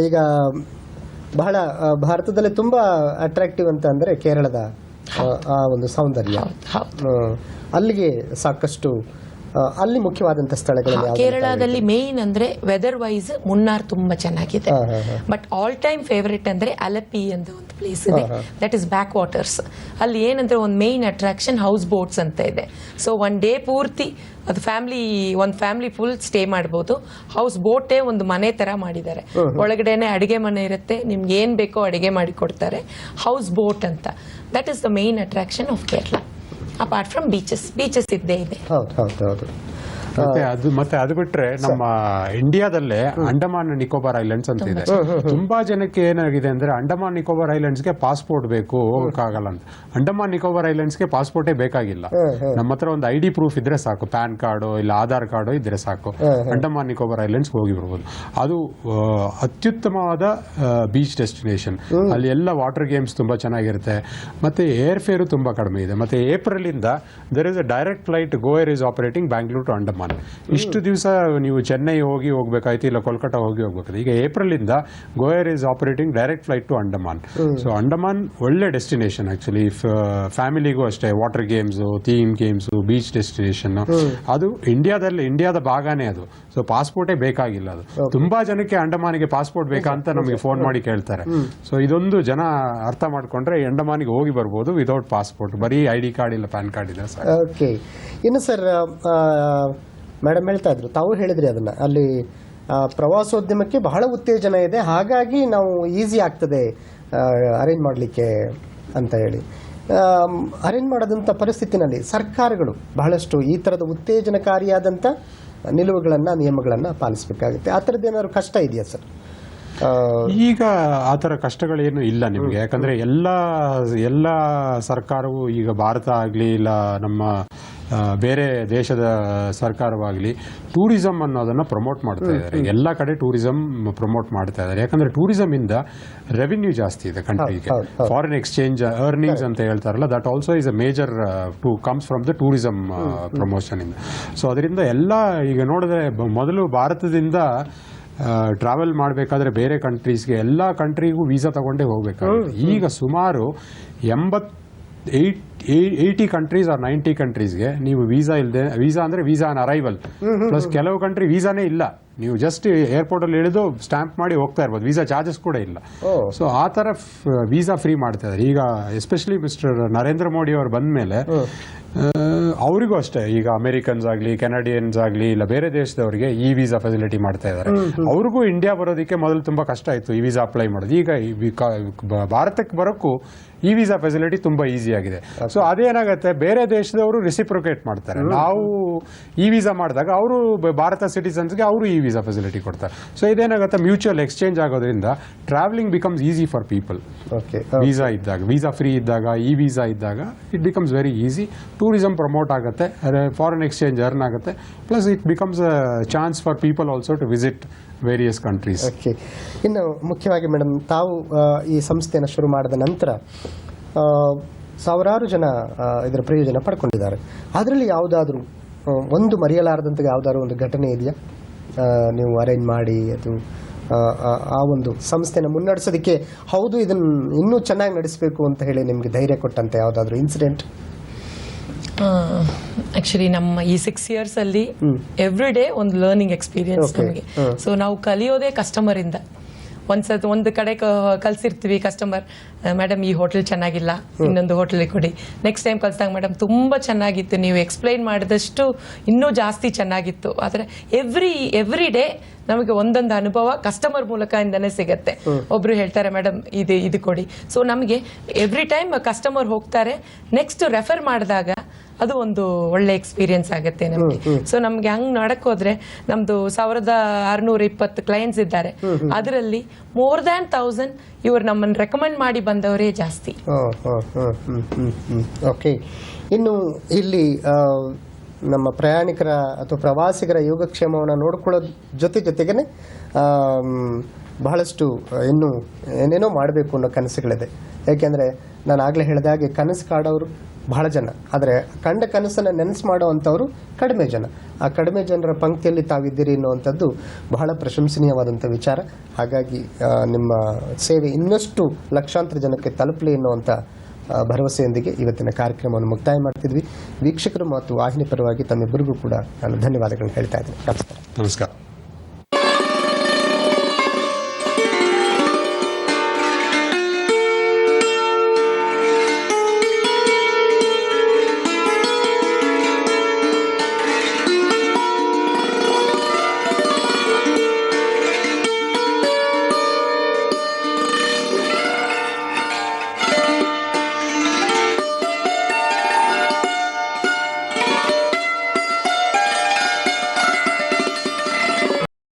ಈಗ ಬಹಳ ಭಾರತದಲ್ಲಿ ತುಂಬಾ ಅಟ್ರಾಕ್ಟಿವ್ ಅಂತ ಅಂದರೆ ಕೇರಳದ ಆ ಒಂದು ಸೌಂದರ್ಯ. ಅಲ್ಲಿಗೆ ಸಾಕಷ್ಟು ಅಲ್ಲಿ ಮುಖ್ಯವಾದಂಥ ಸ್ಥಳಗಳು ಕೇರಳದಲ್ಲಿ ಮೇನ್ ಅಂದ್ರೆ ವೆದರ್ ವೈಸ್ ಮುನ್ನಾರ್ ತುಂಬಾ ಚೆನ್ನಾಗಿದೆ. ಬಟ್ ಆಲ್ ಟೈಮ್ ಫೇವರೇಟ್ ಅಂದ್ರೆ ಅಲಪಿ ಅಂತ ಒಂದು ಪ್ಲೇಸ್ ಇದೆ, ದಟ್ ಇಸ್ ಬ್ಯಾಕ್ ವಾಟರ್ಸ್. ಅಲ್ಲಿ ಏನಂದ್ರೆ ಒಂದು ಮೇನ್ ಅಟ್ರಾಕ್ಷನ್ ಹೌಸ್ ಬೋಟ್ಸ್ ಅಂತ ಇದೆ. ಸೊ ಒನ್ ಡೇ ಪೂರ್ತಿ ಅದು ಒಂದು ಫ್ಯಾಮಿಲಿ ಫುಲ್ ಸ್ಟೇ ಮಾಡಬಹುದು. ಹೌಸ್ ಬೋಟೇ ಒಂದು ಮನೆ ತರ ಮಾಡಿದ್ದಾರೆ, ಒಳಗಡೆನೆ ಅಡಿಗೆ ಮನೆ ಇರುತ್ತೆ, ನಿಮ್ಗೆ ಏನ್ ಬೇಕೋ ಅಡಿಗೆ ಮಾಡಿ ಕೊಡ್ತಾರೆ. ಹೌಸ್ ಬೋಟ್ ಅಂತ, that is the main attraction of Kerala. Apart from beaches ಇದ್ದೇ ಇದೆ. ಮತ್ತೆ ಅದು ಬಿಟ್ರೆ ನಮ್ಮ ಇಂಡಿಯಾದಲ್ಲೇ ಅಂಡಮಾನ್ ನಿಕೋಬಾರ್ ಐಲ್ಯಾಂಡ್ಸ್ ಅಂತ ಇದೆ. ತುಂಬಾ ಜನಕ್ಕೆ ಏನಾಗಿದೆ ಅಂದ್ರೆ ಅಂಡಮಾನ್ ನಿಕೋಬಾರ್ ಐಲ್ಯಾಂಡ್ಸ್ಗೆ ಪಾಸ್ಪೋರ್ಟ್ ಬೇಕು, ಹೋಗಕ್ಕಾಗಲ್ಲ ಅಂತ. ಅಂಡಮಾನ್ ನಿಕೋಬಾರ್ ಐಲ್ಯಾಂಡ್ಸ್ಗೆ ಪಾಸ್ಪೋರ್ಟೇ ಬೇಕಾಗಿಲ್ಲ, ನಮ್ಮ ಹತ್ರ ಒಂದು ID ಪ್ರೂಫ್ ಇದ್ರೆ ಸಾಕು, ಪ್ಯಾನ್ ಕಾರ್ಡು ಇಲ್ಲ ಆಧಾರ್ ಕಾರ್ಡು ಇದ್ರೆ ಸಾಕು, ಅಂಡಮಾನ್ ನಿಕೋಬಾರ್ ಐಲ್ಯಾಂಡ್ಸ್ ಹೋಗಿ ಬರ್ಬೋದು. ಅದು ಅತ್ಯುತ್ತಮವಾದ ಬೀಚ್ ಡೆಸ್ಟಿನೇಷನ್. ಅಲ್ಲಿ ಎಲ್ಲ ವಾಟರ್ ಗೇಮ್ಸ್ ತುಂಬಾ ಚೆನ್ನಾಗಿರುತ್ತೆ, ಮತ್ತೆ ಏರ್ ಫೇರು ತುಂಬಾ ಕಡಿಮೆ ಇದೆ. ಮತ್ತೆ ಏಪ್ರಿಲ್ ಇಂದ there is a direct flight Go Air is operating Bangalore to Andaman. ಇಷ್ಟು ದಿವಸ ನೀವು ಚೆನ್ನೈ ಹೋಗ್ಬೇಕಾಯ್ತು, ಇಲ್ಲ ಕೋಲ್ಕತ್ತಾ ಹೋಗ್ಬೇಕಾಯ್ತು. ಈಗ ಏಪ್ರಿಲ್ ಇಂದ Go Air is operating direct flight to Andaman. So Andaman ಒಳ್ಳೆ ಡೆಸ್ಟಿನೇಷನ್ ಆಕ್ಚುಲಿ. ಫ್ಯಾಮಿಲಿಗೂ ಅಷ್ಟೇ, water games, theme games, beach destination. ಅದು ಇಂಡಿಯಾದ ಭಾಗನೇ ಅದು. ಸೊ ಪಾಸ್ಪೋರ್ಟೇ ಬೇಕಾಗಿಲ್ಲ. ಅದು ತುಂಬಾ ಜನಕ್ಕೆ ಅಂಡಮಾನಿಗೆ ಪಾಸ್ಪೋರ್ಟ್ ಬೇಕಾ ಅಂತ ನಮಗೆ ಫೋನ್ ಮಾಡಿ ಕೇಳ್ತಾರೆ. ಸೊ ಇದೊಂದು ಜನ ಅರ್ಥ ಮಾಡ್ಕೊಂಡ್ರೆ ಅಂಡಮಾನಿಗೆ ಹೋಗಿ ಬರ್ಬೋದು ವಿದೌಟ್ ಪಾಸ್ಪೋರ್ಟ್, ಬರೀ ID ಕಾರ್ಡ್ ಇಲ್ಲ ಪ್ಯಾನ್ ಕಾರ್ಡ್ ಇದೆ ಸರ್. ಓಕೆ. ಇನ್ನು ಸರ್, ಮೇಡಮ್ ಹೇಳ್ತಾ ಇದ್ರು, ತಾವು ಹೇಳಿದ್ರಿ ಅದನ್ನ, ಅಲ್ಲಿ ಪ್ರವಾಸೋದ್ಯಮಕ್ಕೆ ಬಹಳ ಉತ್ತೇಜನ ಇದೆ, ಹಾಗಾಗಿ ನಾವು ಈಸಿ ಆಗ್ತದೆ ಅರೇಂಜ್ ಮಾಡಲಿಕ್ಕೆ ಅಂತ ಹೇಳಿ. ಅರೇಂಜ್ ಮಾಡೋದಂಥ ಪರಿಸ್ಥಿತಿನಲ್ಲಿ ಸರ್ಕಾರಗಳು ಬಹಳಷ್ಟು ಈ ಥರದ ಉತ್ತೇಜನಕಾರಿಯಾದಂಥ ನಿಯಮಗಳನ್ನು ಪಾಲಿಸಬೇಕಾಗುತ್ತೆ. ಆ ಥರದ್ದು ಏನಾದ್ರು ಕಷ್ಟ ಇದೆಯಾ ಸರ್? ಈಗ ಆ ಥರ ಕಷ್ಟಗಳೇನು ಇಲ್ಲ ನಿಮಗೆ, ಯಾಕಂದ್ರೆ ಎಲ್ಲ ಸರ್ಕಾರವು ಈಗ ಭಾರತ ಆಗಲಿ ಇಲ್ಲ ನಮ್ಮ ಬೇರೆ ದೇಶದ ಸರ್ಕಾರವಾಗಲಿ ಟೂರಿಸಂ ಅನ್ನೋದನ್ನ ಪ್ರಮೋಟ್ ಮಾಡ್ತಾ ಇದ್ದಾರೆ. ಎಲ್ಲ ಕಡೆ ಟೂರಿಸಂ ಪ್ರಮೋಟ್ ಮಾಡ್ತಾ ಇದ್ದಾರೆ, ಯಾಕಂದ್ರೆ ಟೂರಿಸಂ ಇಂದ ರೆವಿನ್ಯೂ ಜಾಸ್ತಿ ಇದೆ ಕಂಟ್ರಿಗೆ. ಫಾರಿನ್ ಎಕ್ಸ್ಚೇಂಜ್ ಅರ್ನಿಂಗ್ಸ್ ಅಂತ ಹೇಳ್ತಾರಲ್ಲ, that also is a major comes from the tourism promotion ಇಂದ. ಸೊ ಅದರಿಂದ ಎಲ್ಲ ಈಗ ನೋಡಿದ್ರೆ ಮೊದಲು ಭಾರತದಿಂದ ಟ್ರಾವೆಲ್ ಮಾಡಬೇಕಾದ್ರೆ ಬೇರೆ ಕಂಟ್ರೀಸ್ಗೆ ಎಲ್ಲ ಕಂಟ್ರಿಗೂ ವೀಸಾ ತಗೊಂಡೇ ಹೋಗ್ಬೇಕಾಗುತ್ತೆ. ಈಗ ಸುಮಾರು 80 ಕಂಟ್ರೀಸ್ ಆರ್ 90 ಕಂಟ್ರೀಸ್ಗೆ ನೀವು ವೀಸಾ ಅಂದ್ರೆ ವೀಸಾ ಆನ್ ಅರೈವಲ್ ಪ್ಲಸ್ ಕೆಲವು ಕಂಟ್ರಿ ವೀಸಾನೇ ಇಲ್ಲ, ನೀವು ಜಸ್ಟ್ ಏರ್ಪೋರ್ಟ್ ಅಲ್ಲಿ ಇಳಿದು ಸ್ಟ್ಯಾಂಪ್ ಮಾಡಿ ಹೋಗ್ತಾ ಇರ್ಬೋದು, ವೀಸಾ ಚಾರ್ಜಸ್ ಕೂಡ ಇಲ್ಲ. ಸೊ ಆ ತರ ವೀಸಾ ಫ್ರೀ ಮಾಡ್ತಾ ಇದ್ದಾರೆ ಈಗ. ಎಸ್ಪೆಷಲಿ ಮಿಸ್ಟರ್ ನರೇಂದ್ರ ಮೋದಿ ಅವರು ಬಂದ ಮೇಲೆ ಅವರಿಗೂ ಅಷ್ಟೇ, ಈಗ ಅಮೆರಿಕನ್ಸ್ ಆಗಲಿ ಕೆನಡಿಯನ್ಸ್ ಆಗಲಿ ಇಲ್ಲ ಬೇರೆ ದೇಶದವರಿಗೆ ಈ ವೀಸಾ ಫೆಸಿಲಿಟಿ ಮಾಡ್ತಾ ಇದ್ದಾರೆ. ಅವ್ರಿಗೂ ಇಂಡಿಯಾ ಬರೋದಕ್ಕೆ ಮೊದಲು ತುಂಬಾ ಕಷ್ಟ ಆಯಿತು ಈ ವೀಸಾ ಅಪ್ಲೈ ಮಾಡೋದು. ಈಗ ಭಾರತಕ್ಕೆ ಬರೋಕ್ಕೂ ಈ ವೀಸಾ ಫೆಸಿಲಿಟಿ ತುಂಬಾ ಈಸಿ ಆಗಿದೆ. ಸೊ ಅದೇನಾಗುತ್ತೆ, ಬೇರೆ ದೇಶದವರು ರೆಸಿಪ್ರೊಕೇಟ್ ಮಾಡ್ತಾರೆ. ನಾವು ಈ ವೀಸಾ ಮಾಡಿದಾಗ ಅವರು ಭಾರತ ಸಿಟಿಸನ್ಸ್ಗೆ ಅವರು ಈ ವೀಸಾ ಫೆಸಿಲಿಟಿ ಕೊಡ್ತಾರೆ. ಸೊ ಇದೇನಾಗುತ್ತೆ, ಮ್ಯೂಚುವಲ್ ಎಕ್ಸ್ಚೇಂಜ್ ಆಗೋದ್ರಿಂದ travelling becomes easy for people. Visa ಇದ್ದಾಗ, ವೀಸಾ ಫ್ರೀ ಇದ್ದಾಗ, ಈ ವೀಸಾ ಇದ್ದಾಗ it becomes very easy. Tourism promote ಆಗುತ್ತೆ, ಫಾರಿನ್ ಎಕ್ಸ್ಚೇಂಜ್ ಅರ್ನ್ ಆಗುತ್ತೆ, plus it becomes a chance for people also to visit various countries. Okay. ಇನ್ನು ಮುಖ್ಯವಾಗಿ madam, ತಾವು ಈ ಸಂಸ್ಥೆಯನ್ನು ಶುರು ಮಾಡಿದ ನಂತರ ಸಾವಿರಾರು ಜನ ಇದರ ಪ್ರಯೋಜನ ಪಡ್ಕೊಂಡಿದ್ದಾರೆ. ಅದರಲ್ಲಿ ಯಾವುದಾದ್ರೂ ಒಂದು ಮರೆಯಲಾರದಂಥ ಯಾವುದಾದ್ರು ಒಂದು ಘಟನೆ ಇದೆಯಾ ನೀವು ಅರೇಂಜ್ ಮಾಡಿ ಅದು ಆ ಒಂದು ಸಂಸ್ಥೆನ ಮುನ್ನಡೆಸೋದಕ್ಕೆ, ಹೌದು ಇದನ್ನು ಇನ್ನೂ ಚೆನ್ನಾಗಿ ನಡೆಸಬೇಕು ಅಂತ ಹೇಳಿ ನಿಮಗೆ ಧೈರ್ಯ ಕೊಟ್ಟಂತ ಯಾವುದಾದ್ರೂ ಇನ್ಸಿಡೆಂಟ್? ಆಕ್ಚುಲಿ ನಮ್ಮ ಈ 6 years ಅಲ್ಲಿ ಎವ್ರಿ ಡೇ ಒಂದು ಲರ್ನಿಂಗ್ ಎಕ್ಸ್ಪೀರಿಯನ್ಸ್ ನಮಗೆ. ಸೊ ನಾವು ಕಲಿಯೋದೇ ಕಸ್ಟಮರ್ ಇಂದ. ಒಂದು ಕಡೆ ಕಲ್ಸಿರ್ತೀವಿ, ಕಸ್ಟಮರ್ ಮೇಡಮ್ ಈ ಹೋಟೆಲ್ ಚೆನ್ನಾಗಿಲ್ಲ, ಇನ್ನೊಂದು ಹೋಟೆಲಿಗೆ ಕೊಡಿ. ನೆಕ್ಸ್ಟ್ ಟೈಮ್ ಕಲ್ಸಿದಾಗ ಮೇಡಮ್ ತುಂಬಾ ಚೆನ್ನಾಗಿತ್ತು, ನೀವು ಎಕ್ಸ್ಪ್ಲೈನ್ ಮಾಡಿದಷ್ಟು ಇನ್ನೂ ಜಾಸ್ತಿ ಚೆನ್ನಾಗಿತ್ತು. ಆದರೆ ಎವ್ರಿ ಡೇ ನಮಗೆ ಒಂದೊಂದು ಅನುಭವ ಕಸ್ಟಮರ್ ಮೂಲಕ ಇಂದನೇ ಸಿಗತ್ತೆ. ಒಬ್ರು ಹೇಳ್ತಾರೆ ಮೇಡಮ್ ಇದು ಕೊಡಿ. ಸೊ ನಮಗೆ ಎವ್ರಿ ಟೈಮ್ ಕಸ್ಟಮರ್ ಹೋಗ್ತಾರೆ, ನೆಕ್ಸ್ಟ್ ರೆಫರ್ ಮಾಡಿದಾಗ ಅದು ಒಂದು ಒಳ್ಳೆ ಎಕ್ಸ್ಪೀರಿಯನ್ಸ್ ಆಗುತ್ತೆ ನಮಗೆ. ಸೊ ನಮ್ಗೆ ಹಂಗ್ ನಡಕೋದ್ರೆ ನಮ್ದು 1620 ಕ್ಲೈಂಟ್ಸ್ ಇದ್ದಾರೆ, ಅದರಲ್ಲಿ more than 1000 ಇವರು ನಮ್ಮನ್ನು ರೆಕಮೆಂಡ್ ಮಾಡಿ ಬಂದವರೇ ಜಾಸ್ತಿ. ಓಕೆ. ಇನ್ನು ಇಲ್ಲಿ ನಮ್ಮ ಪ್ರಯಾಣಿಕರ ಅಥವಾ ಪ್ರವಾಸಿಗರ ಯೋಗಕ್ಷೇಮವನ್ನು ನೋಡ್ಕೊಳ್ಳೋ ಜೊತೆಗೇನೆ ಬಹಳಷ್ಟು ಇನ್ನೂ ಏನೇನೋ ಮಾಡಬೇಕು ಅನ್ನೋ ಕನಸುಗಳಿದೆ. ಯಾಕೆಂದರೆ ನಾನು ಆಗಲೇ ಹೇಳಿದ ಹಾಗೆ ಕನಸು ಕಾಡೋರು ಬಹಳ ಜನ, ಆದರೆ ಕಂಡ ಕನಸನ್ನು ನೆನಸು ಮಾಡೋವಂಥವ್ರು ಕಡಿಮೆ ಜನ. ಆ ಕಡಿಮೆ ಜನರ ಪಂಕ್ತಿಯಲ್ಲಿ ತಾವಿದ್ದೀರಿ ಅನ್ನುವಂಥದ್ದು ಬಹಳ ಪ್ರಶಂಸನೀಯವಾದಂಥ ವಿಚಾರ. ಹಾಗಾಗಿ ನಿಮ್ಮ ಸೇವೆ ಇನ್ನಷ್ಟು ಲಕ್ಷಾಂತರ ಜನಕ್ಕೆ ತಲುಪಲಿ ಎನ್ನುವಂಥ ಭರವಸೆಯೊಂದಿಗೆ ಇವತ್ತಿನ ಕಾರ್ಯಕ್ರಮವನ್ನು ಮುಕ್ತಾಯ ಮಾಡ್ತಿದ್ವಿ. ವೀಕ್ಷಕರು ಮತ್ತು ವಾಹಿನಿ ಪರವಾಗಿ ತಮ್ಮಿಬ್ಬರಿಗೂ ಕೂಡ ನಾನು ಧನ್ಯವಾದಗಳನ್ನು ಹೇಳ್ತಾ ಇದ್ದೀನಿ. ನಮಸ್ಕಾರ. ನಮಸ್ಕಾರ.